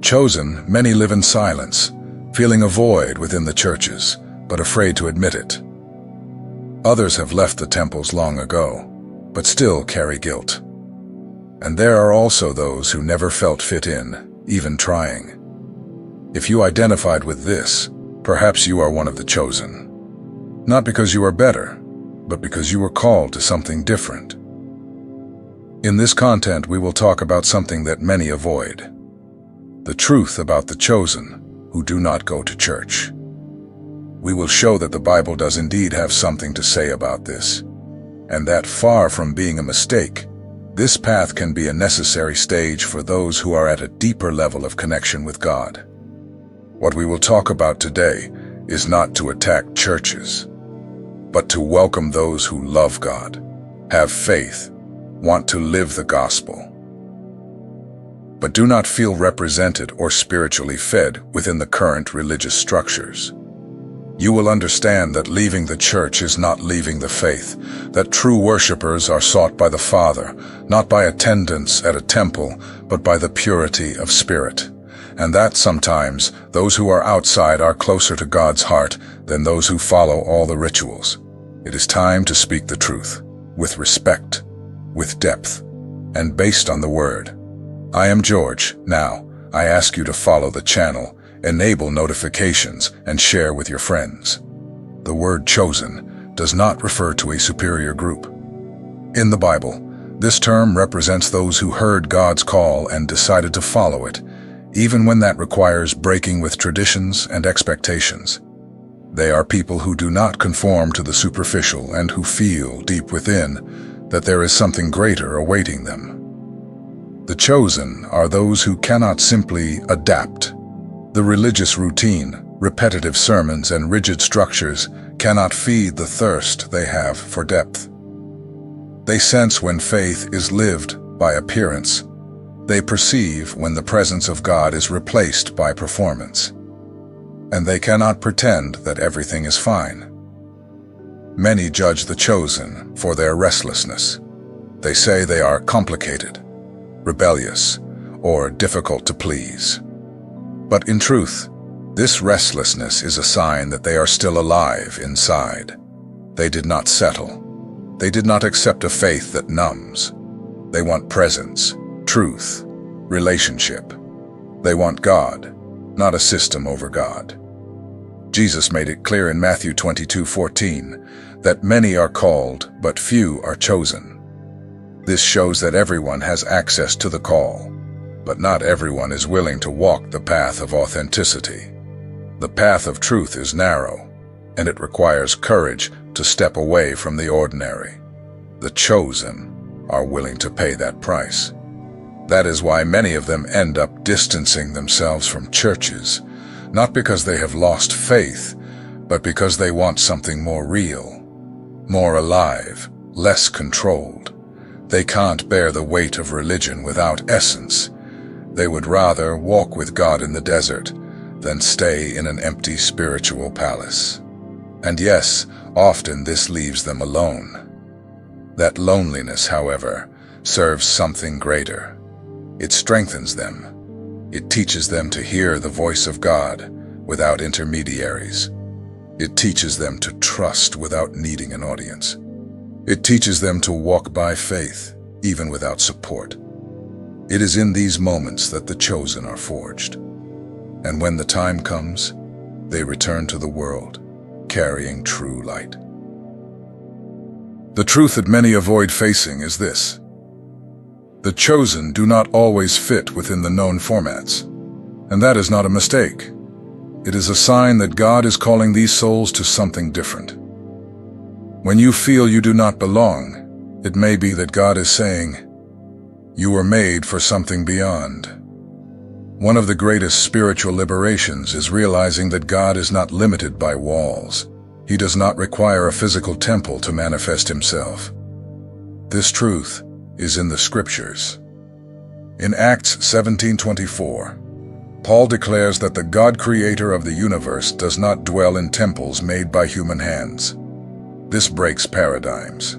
Chosen, many live in silence, feeling a void within the churches, but afraid to admit it. Others have left the temples long ago, but still carry guilt. And there are also those who never felt fit in, even trying. If you identified with this, perhaps you are one of the chosen. Not because you are better, but because you were called to something different. In this content, we will talk about something that many avoid. The truth about the chosen who do not go to church. We will show that the Bible does indeed have something to say about this, and that far from being a mistake, this path can be a necessary stage for those who are at a deeper level of connection with God. What we will talk about today is not to attack churches, but to welcome those who love God, have faith, want to live the gospel, but do not feel represented or spiritually fed within the current religious structures. You will understand that leaving the church is not leaving the faith, that true worshipers are sought by the Father, not by attendance at a temple, but by the purity of spirit, and that sometimes those who are outside are closer to God's heart than those who follow all the rituals. It is time to speak the truth, with respect, with depth, and based on the Word. I am George. Now, I ask you to follow the channel, enable notifications, and share with your friends. The word chosen does not refer to a superior group. In the Bible, this term represents those who heard God's call and decided to follow it, even when that requires breaking with traditions and expectations. They are people who do not conform to the superficial and who feel deep within that there is something greater awaiting them. The chosen are those who cannot simply adapt. The religious routine, repetitive sermons, and rigid structures cannot feed the thirst they have for depth. They sense when faith is lived by appearance. They perceive when the presence of God is replaced by performance. And they cannot pretend that everything is fine. Many judge the chosen for their restlessness. They say they are complicated, rebellious, or difficult to please. But in truth, this restlessness is a sign that they are still alive inside. They did not settle. They did not accept a faith that numbs. They want presence, truth, relationship. They want God, not a system over God. Jesus made it clear in Matthew 22:14 that many are called, but few are chosen. This shows that everyone has access to the call, but not everyone is willing to walk the path of authenticity. The path of truth is narrow, and it requires courage to step away from the ordinary. The chosen are willing to pay that price. That is why many of them end up distancing themselves from churches, not because they have lost faith, but because they want something more real, more alive, less controlled. They can't bear the weight of religion without essence. They would rather walk with God in the desert than stay in an empty spiritual palace. And yes, often this leaves them alone. That loneliness, however, serves something greater. It strengthens them. It teaches them to hear the voice of God without intermediaries. It teaches them to trust without needing an audience. It teaches them to walk by faith, even without support. It is in these moments that the chosen are forged. And when the time comes, they return to the world, carrying true light. The truth that many avoid facing is this: the chosen do not always fit within the known formats. And that is not a mistake. It is a sign that God is calling these souls to something different. When you feel you do not belong, it may be that God is saying, you were made for something beyond. One of the greatest spiritual liberations is realizing that God is not limited by walls. He does not require a physical temple to manifest himself. This truth is in the scriptures. In Acts 17:24, Paul declares that the God creator of the universe does not dwell in temples made by human hands. This breaks paradigms.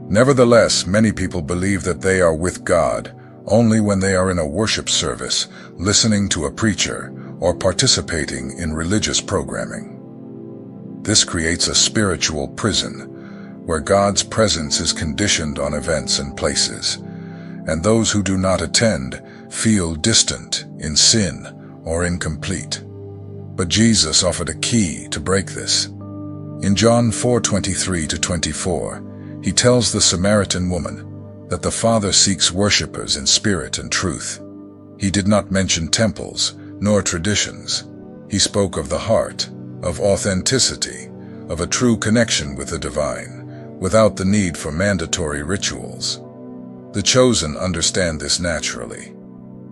Nevertheless, many people believe that they are with God only when they are in a worship service, listening to a preacher, or participating in religious programming. This creates a spiritual prison, where God's presence is conditioned on events and places, and those who do not attend feel distant, in sin, or incomplete. But Jesus offered a key to break this. In John 4:23-24, he tells the Samaritan woman that the Father seeks worshipers in spirit and truth. He did not mention temples, nor traditions. He spoke of the heart, of authenticity, of a true connection with the divine, without the need for mandatory rituals. The chosen understand this naturally.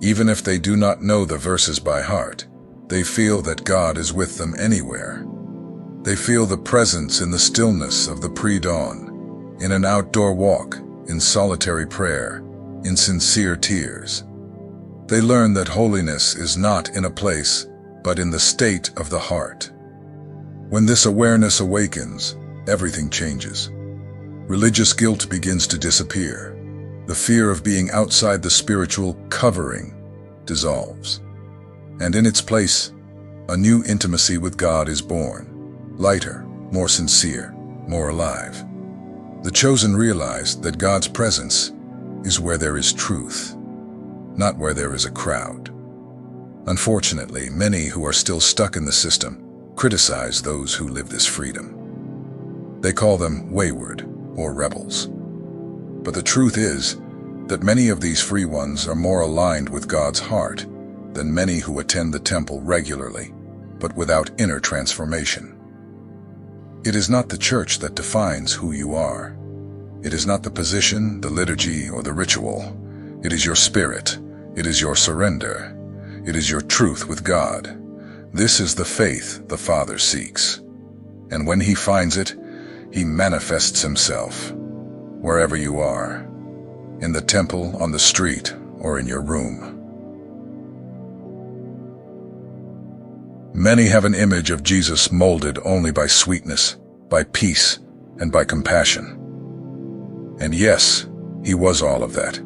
Even if they do not know the verses by heart, they feel that God is with them anywhere. They feel the presence in the stillness of the pre-dawn, in an outdoor walk, in solitary prayer, in sincere tears. They learn that holiness is not in a place, but in the state of the heart. When this awareness awakens, everything changes. Religious guilt begins to disappear. The fear of being outside the spiritual covering dissolves. And in its place, a new intimacy with God is born, lighter, more sincere, more alive. The chosen realize that God's presence is where there is truth, not where there is a crowd. Unfortunately, many who are still stuck in the system criticize those who live this freedom. They call them wayward or rebels. But the truth is that many of these free ones are more aligned with God's heart than many who attend the temple regularly, but without inner transformation. It is not the church that defines who you are. It is not the position, the liturgy, or the ritual. It is your spirit. It is your surrender. It is your truth with God. This is the faith the Father seeks. And when He finds it, He manifests Himself, wherever you are, in the temple, on the street, or in your room. Many have an image of Jesus molded only by sweetness, by peace, and by compassion. And yes, He was all of that.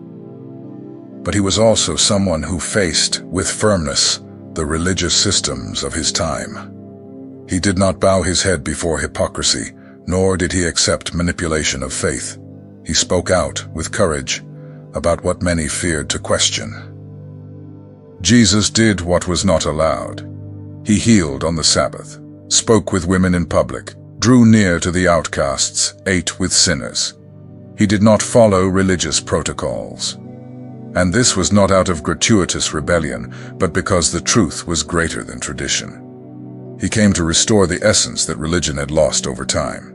But He was also someone who faced, with firmness, the religious systems of His time. He did not bow His head before hypocrisy, nor did He accept manipulation of faith. He spoke out, with courage, about what many feared to question. Jesus did what was not allowed. He healed on the Sabbath, spoke with women in public, drew near to the outcasts, ate with sinners. He did not follow religious protocols. And this was not out of gratuitous rebellion, but because the truth was greater than tradition. He came to restore the essence that religion had lost over time.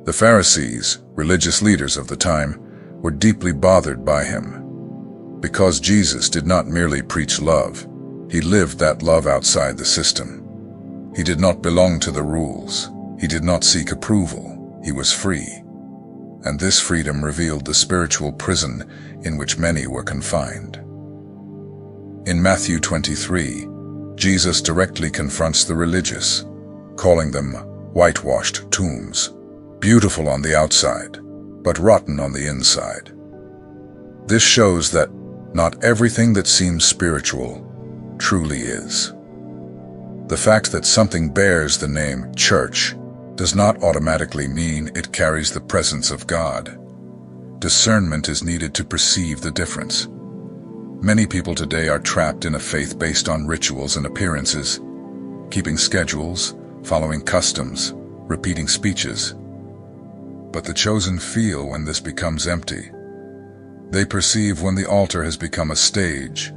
The Pharisees, religious leaders of the time, were deeply bothered by Him. Because Jesus did not merely preach love, He lived that love outside the system. He did not belong to the rules. He did not seek approval. He was free. And this freedom revealed the spiritual prison in which many were confined. In Matthew 23, Jesus directly confronts the religious, calling them whitewashed tombs, beautiful on the outside, but rotten on the inside. This shows that not everything that seems spiritual truly is. The fact that something bears the name church does not automatically mean it carries the presence of God. Discernment is needed to perceive the difference. Many people today are trapped in a faith based on rituals and appearances, keeping schedules, following customs, repeating speeches. But the chosen feel when this becomes empty. They perceive when the altar has become a stage,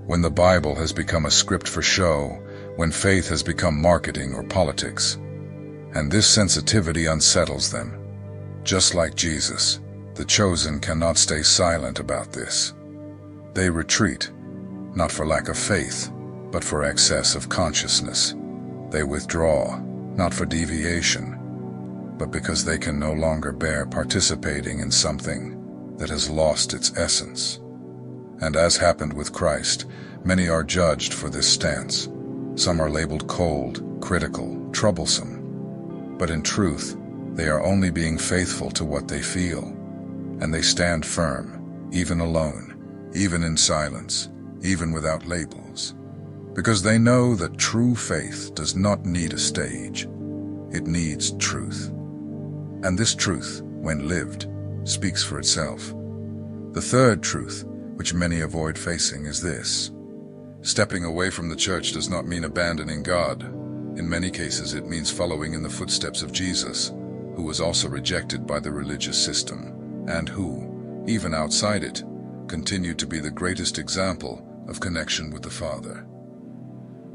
when the Bible has become a script for show, when faith has become marketing or politics. And this sensitivity unsettles them. Just like Jesus, the chosen cannot stay silent about this. They retreat, not for lack of faith, but for excess of consciousness. They withdraw, not for deviation, but because they can no longer bear participating in something that has lost its essence. And as happened with Christ, many are judged for this stance. Some are labeled cold, critical, troublesome. But in truth, they are only being faithful to what they feel, and they stand firm, even alone, even in silence, even without labels, because they know that true faith does not need a stage. It needs truth. And this truth, when lived, speaks for itself. The third truth, which many avoid facing, is this. Stepping away from the church does not mean abandoning God. In many cases, it means following in the footsteps of Jesus, who was also rejected by the religious system, and who, even outside it, continued to be the greatest example of connection with the Father.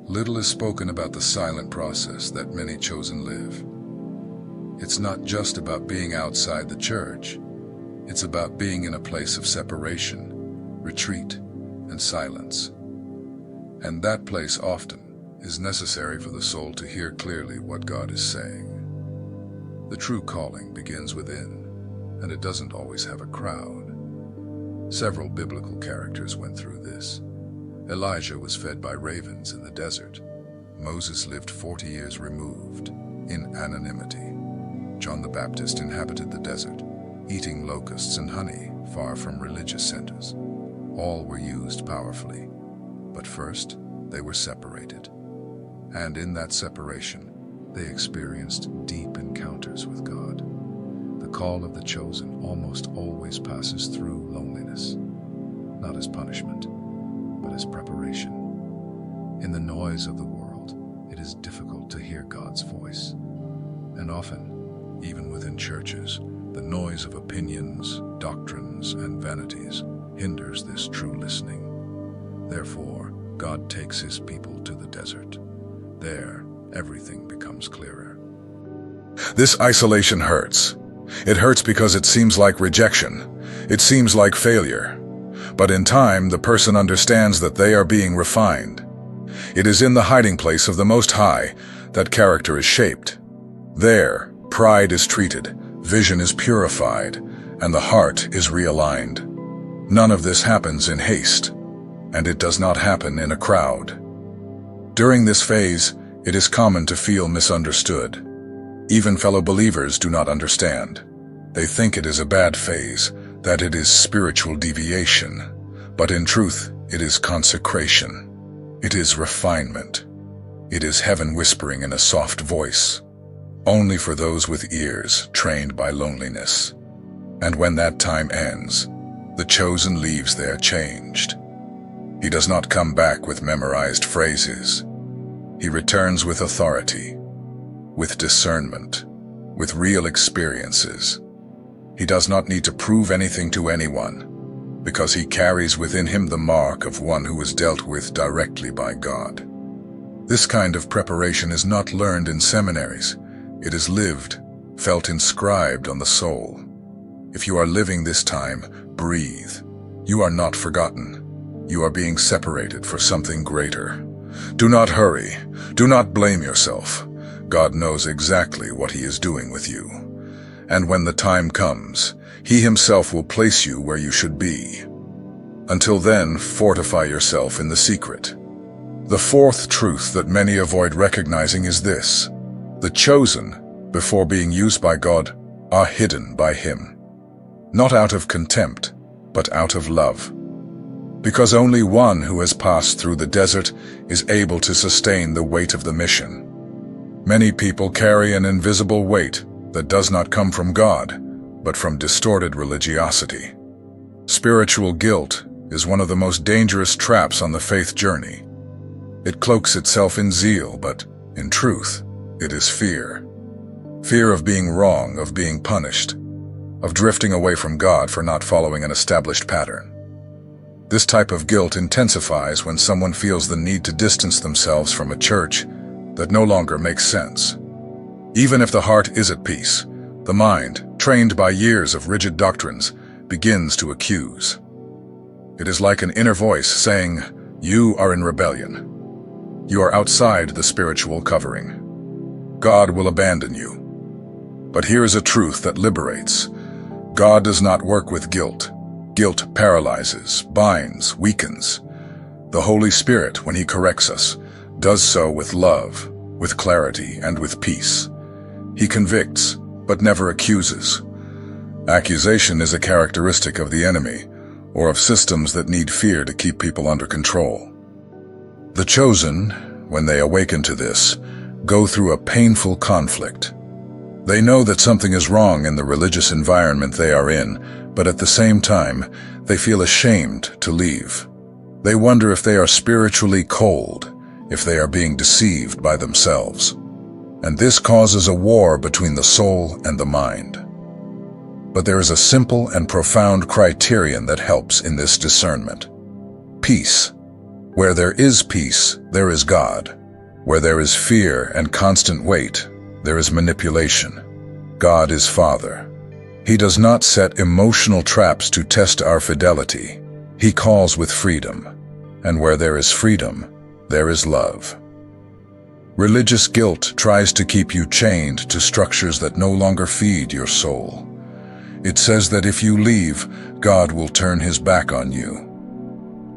Little is spoken about the silent process that many chosen live. It's not just about being outside the church. It's about being in a place of separation, retreat, and silence. And that place often is necessary for the soul to hear clearly what God is saying. The true calling begins within, and it doesn't always have a crowd. Several biblical characters went through this. Elijah was fed by ravens in the desert. Moses lived 40 years removed, in anonymity. John the Baptist inhabited the desert, eating locusts and honey, far from religious centers. All were used powerfully, but first they were separated. And in that separation, they experienced deep encounters with God. The call of the chosen almost always passes through loneliness, not as punishment, but as preparation. In the noise of the world, it is difficult to hear God's voice. And often, even within churches, the noise of opinions, doctrines, and vanities hinders this true listening. Therefore, God takes his people to the desert. There, everything becomes clearer. This isolation hurts. It hurts because it seems like rejection. It seems like failure. But in time, the person understands that they are being refined. It is in the hiding place of the Most High that character is shaped. There, pride is treated, vision is purified, and the heart is realigned. None of this happens in haste, and it does not happen in a crowd. During this phase, it is common to feel misunderstood. Even fellow believers do not understand. They think it is a bad phase, that it is spiritual deviation. But in truth, it is consecration. It is refinement. It is heaven whispering in a soft voice, only for those with ears trained by loneliness. And when that time ends, the chosen leaves there changed. He does not come back with memorized phrases. He returns with authority, with discernment, with real experiences. He does not need to prove anything to anyone, because he carries within him the mark of one who is dealt with directly by God. This kind of preparation is not learned in seminaries. It is lived, felt inscribed on the soul. If you are living this time, breathe. You are not forgotten. You are being separated for something greater. Do not hurry. Do not blame yourself. God knows exactly what he is doing with you. And when the time comes, he himself will place you where you should be. Until then, fortify yourself in the secret. The fourth truth that many avoid recognizing is this. The chosen, before being used by God, are hidden by him. Not out of contempt, but out of love. Because only one who has passed through the desert is able to sustain the weight of the mission. Many people carry an invisible weight that does not come from God, but from distorted religiosity. Spiritual guilt is one of the most dangerous traps on the faith journey. It cloaks itself in zeal, but in truth, it is fear. Fear of being wrong, of being punished, of drifting away from God for not following an established pattern. This type of guilt intensifies when someone feels the need to distance themselves from a church that no longer makes sense. Even if the heart is at peace, the mind, trained by years of rigid doctrines, begins to accuse. It is like an inner voice saying, "You are in rebellion. You are outside the spiritual covering. God will abandon you." But here is a truth that liberates. God does not work with guilt. Guilt paralyzes, binds, weakens. The Holy Spirit, when he corrects us, does so with love, with clarity, and with peace. He convicts, but never accuses. Accusation is a characteristic of the enemy, or of systems that need fear to keep people under control. The chosen, when they awaken to this, go through a painful conflict. They know that something is wrong in the religious environment they are in, but at the same time, they feel ashamed to leave. They wonder if they are spiritually cold, if they are being deceived by themselves. And this causes a war between the soul and the mind. But there is a simple and profound criterion that helps in this discernment. Peace. Where there is peace, there is God. Where there is fear and constant weight, there is manipulation. God is Father. He does not set emotional traps to test our fidelity. He calls with freedom. And where there is freedom, there is love. Religious guilt tries to keep you chained to structures that no longer feed your soul. It says that if you leave, God will turn his back on you.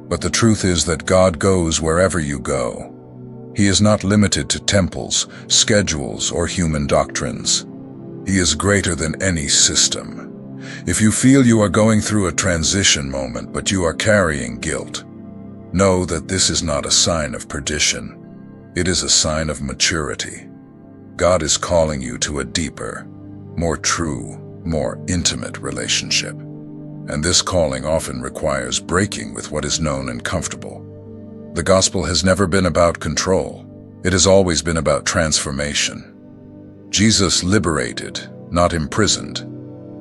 But the truth is that God goes wherever you go. He is not limited to temples, schedules, or human doctrines. He is greater than any system. If you feel you are going through a transition moment but you are carrying guilt, know that this is not a sign of perdition. It is a sign of maturity. God is calling you to a deeper, more true, more intimate relationship. And this calling often requires breaking with what is known and comfortable. The gospel has never been about control. It has always been about transformation. Jesus liberated, not imprisoned.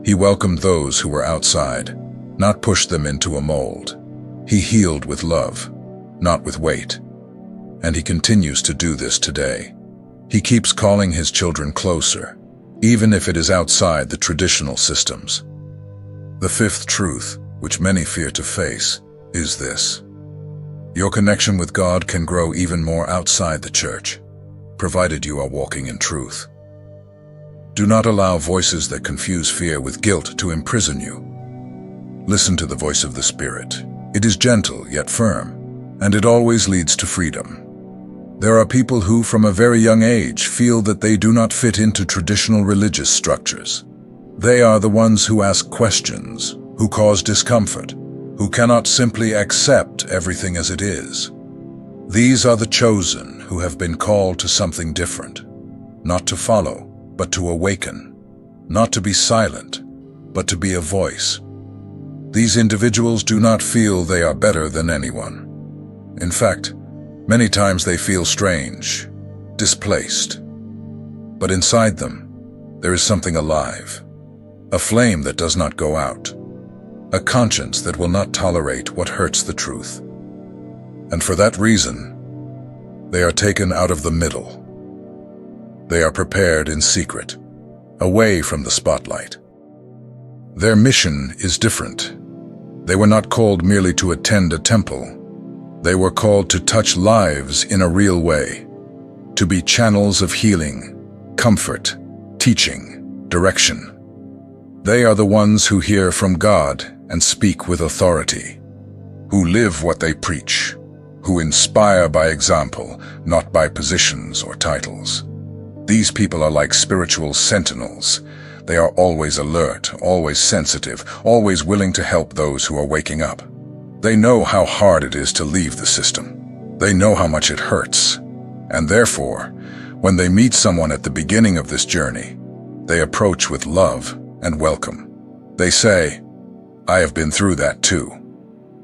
He welcomed those who were outside, not pushed them into a mold. He healed with love, not with weight. And he continues to do this today. He keeps calling his children closer, even if it is outside the traditional systems. The fifth truth, which many fear to face, is this. Your connection with God can grow even more outside the church, provided you are walking in truth. Do not allow voices that confuse fear with guilt to imprison you. Listen to the voice of the Spirit. It is gentle yet firm, and it always leads to freedom. There are people who, from a very young age, feel that they do not fit into traditional religious structures. They are the ones who ask questions, who cause discomfort, who cannot simply accept everything as it is. These are the chosen who have been called to something different, not to follow, but to awaken, not to be silent, but to be a voice. These individuals do not feel they are better than anyone. In fact, many times they feel strange, displaced. But inside them, there is something alive, a flame that does not go out, a conscience that will not tolerate what hurts the truth. And for that reason, they are taken out of the middle. They are prepared in secret, away from the spotlight. Their mission is different. They were not called merely to attend a temple. They were called to touch lives in a real way, to be channels of healing, comfort, teaching, direction. They are the ones who hear from God and speak with authority, who live what they preach, who inspire by example, not by positions or titles. These people are like spiritual sentinels. They are always alert, always sensitive, always willing to help those who are waking up. They know how hard it is to leave the system. They know how much it hurts. And therefore, when they meet someone at the beginning of this journey, they approach with love and welcome. They say, "I have been through that too."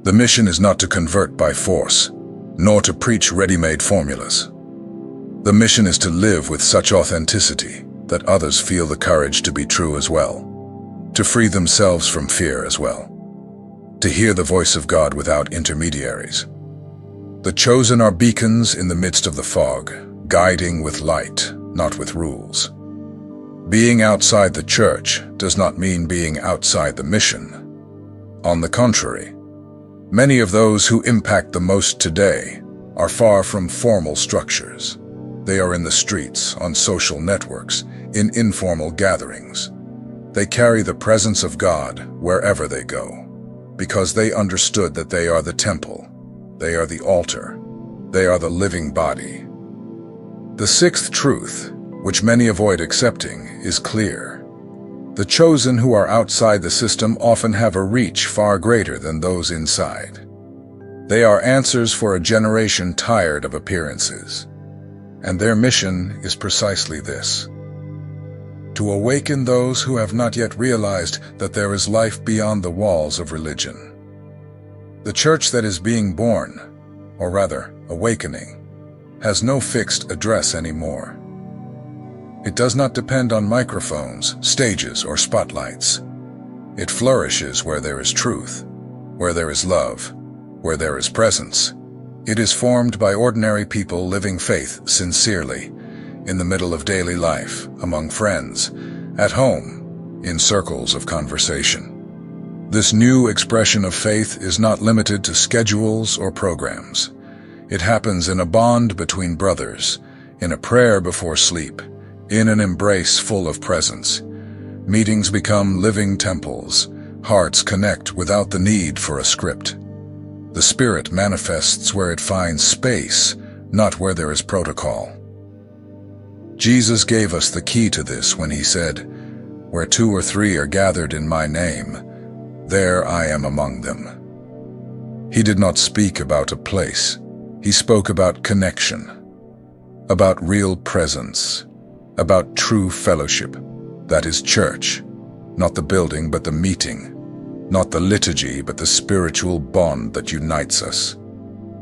The mission is not to convert by force, nor to preach ready-made formulas. The mission is to live with such authenticity that others feel the courage to be true as well, to free themselves from fear as well, to hear the voice of God without intermediaries. The chosen are beacons in the midst of the fog, guiding with light, not with rules. Being outside the church does not mean being outside the mission. On the contrary, many of those who impact the most today are far from formal structures. They are in the streets, on social networks, in informal gatherings. They carry the presence of God wherever they go, because they understood that they are the temple, they are the altar, they are the living body. The sixth truth, which many avoid accepting, is clear. The chosen who are outside the system often have a reach far greater than those inside. They are answers for a generation tired of appearances. And their mission is precisely this: to awaken those who have not yet realized that there is life beyond the walls of religion. The church that is being born, or rather, awakening, has no fixed address anymore. It does not depend on microphones, stages, or spotlights. It flourishes where there is truth, where there is love, where there is presence. It is formed by ordinary people living faith sincerely, in the middle of daily life, among friends, at home, in circles of conversation. This new expression of faith is not limited to schedules or programs. It happens in a bond between brothers, in a prayer before sleep, in an embrace full of presence. Meetings become living temples. Hearts connect without the need for a script. The Spirit manifests where it finds space, not where there is protocol. Jesus gave us the key to this when he said, "Where 2 or 3 are gathered in my name, there I am among them." He did not speak about a place. He spoke about connection, about real presence, about true fellowship. That is church, not the building but the meeting, not the liturgy but the spiritual bond that unites us.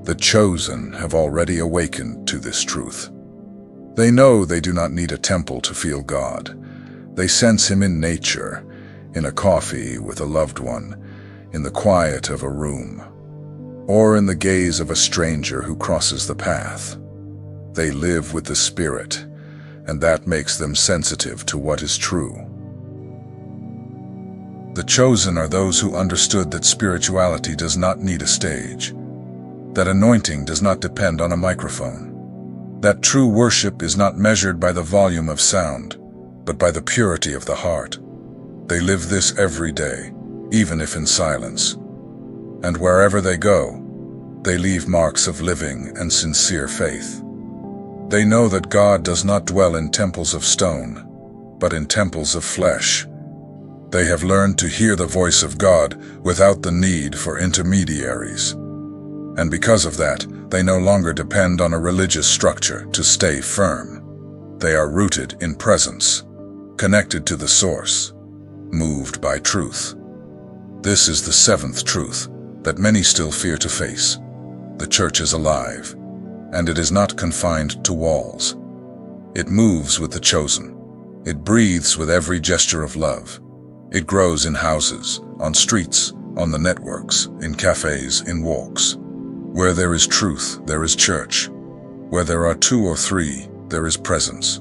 The chosen have already awakened to this truth. They know they do not need a temple to feel God. They sense Him in nature, in a coffee with a loved one, in the quiet of a room, or in the gaze of a stranger who crosses the path. They live with the Spirit, and that makes them sensitive to what is true. The chosen are those who understood that spirituality does not need a stage, that anointing does not depend on a microphone, that true worship is not measured by the volume of sound, but by the purity of the heart. They live this every day, even if in silence. And wherever they go, they leave marks of living and sincere faith. They know that God does not dwell in temples of stone, but in temples of flesh. They have learned to hear the voice of God without the need for intermediaries. And because of that, they no longer depend on a religious structure to stay firm. They are rooted in presence, connected to the source, moved by truth. This is the 7th truth that many still fear to face. The church is alive, and it is not confined to walls. It moves with the chosen. It breathes with every gesture of love. It grows in houses, on streets, on the networks, in cafes, in walks. Where there is truth, there is church. Where there are 2 or 3, there is presence.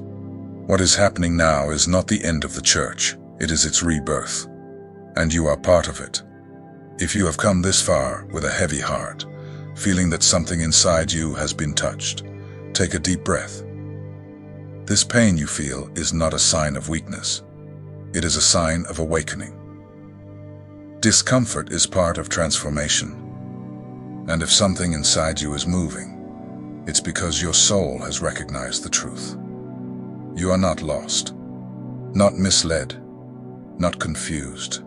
What is happening now is not the end of the church. It is its rebirth. And you are part of it. If you have come this far with a heavy heart, feeling that something inside you has been touched, take a deep breath. This pain you feel is not a sign of weakness. It is a sign of awakening. Discomfort is part of transformation. And if something inside you is moving, it's because your soul has recognized the truth. You are not lost, not misled, not confused.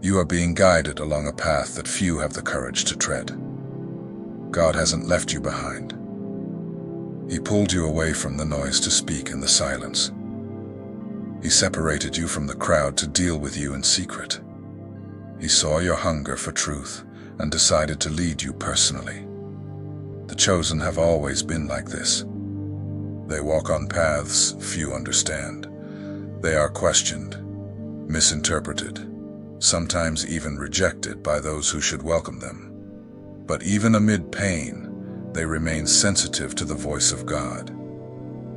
You are being guided along a path that few have the courage to tread. God hasn't left you behind. He pulled you away from the noise to speak in the silence. He separated you from the crowd to deal with you in secret. He saw your hunger for truth and decided to lead you personally. The chosen have always been like this. They walk on paths few understand. They are questioned, misinterpreted, sometimes even rejected by those who should welcome them. But even amid pain, they remain sensitive to the voice of God.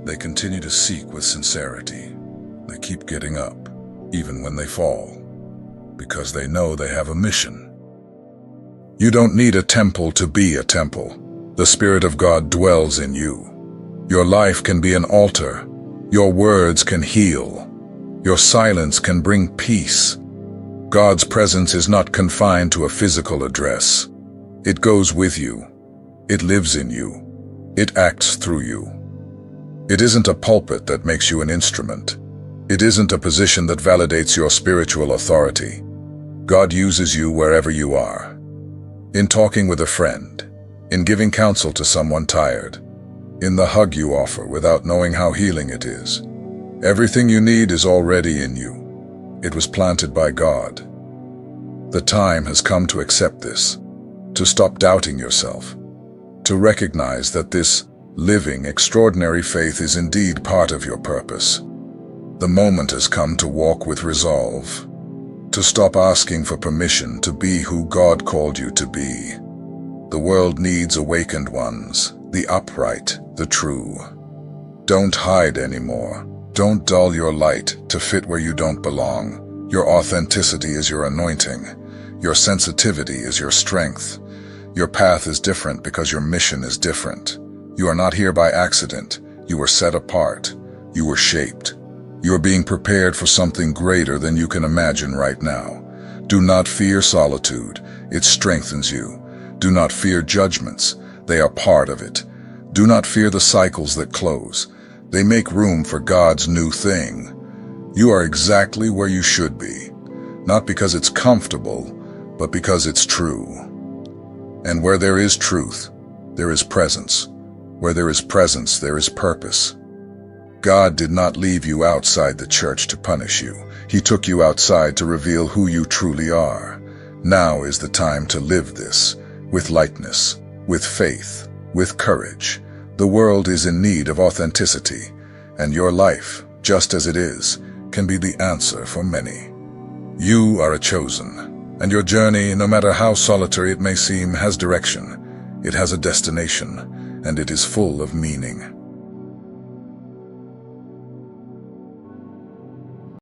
They continue to seek with sincerity. They keep getting up, even when they fall, because they know they have a mission. You don't need a temple to be a temple. The Spirit of God dwells in you. Your life can be an altar. Your words can heal. Your silence can bring peace. God's presence is not confined to a physical address. It goes with you. It lives in you. It acts through you. It isn't a pulpit that makes you an instrument. It isn't a position that validates your spiritual authority. God uses you wherever you are. In talking with a friend, in giving counsel to someone tired, in the hug you offer without knowing how healing it is. Everything you need is already in you. It was planted by God. The time has come to accept this, to stop doubting yourself, to recognize that this living, extraordinary faith is indeed part of your purpose. The moment has come to walk with resolve, to stop asking for permission to be who God called you to be. The world needs awakened ones, the upright, the true. Don't hide anymore. Don't dull your light to fit where you don't belong. Your authenticity is your anointing. Your sensitivity is your strength. Your path is different because your mission is different. You are not here by accident. You were set apart. You were shaped. You are being prepared for something greater than you can imagine right now. Do not fear solitude. It strengthens you. Do not fear judgments. They are part of it. Do not fear the cycles that close. They make room for God's new thing. You are exactly where you should be, not because it's comfortable, but because it's true. And where there is truth, there is presence. Where there is presence, there is purpose. God did not leave you outside the church to punish you. He took you outside to reveal who you truly are. Now is the time to live this, with lightness, with faith, with courage. The world is in need of authenticity, and your life, just as it is, can be the answer for many. You are a chosen, and your journey, no matter how solitary it may seem, has direction. It has a destination, and it is full of meaning.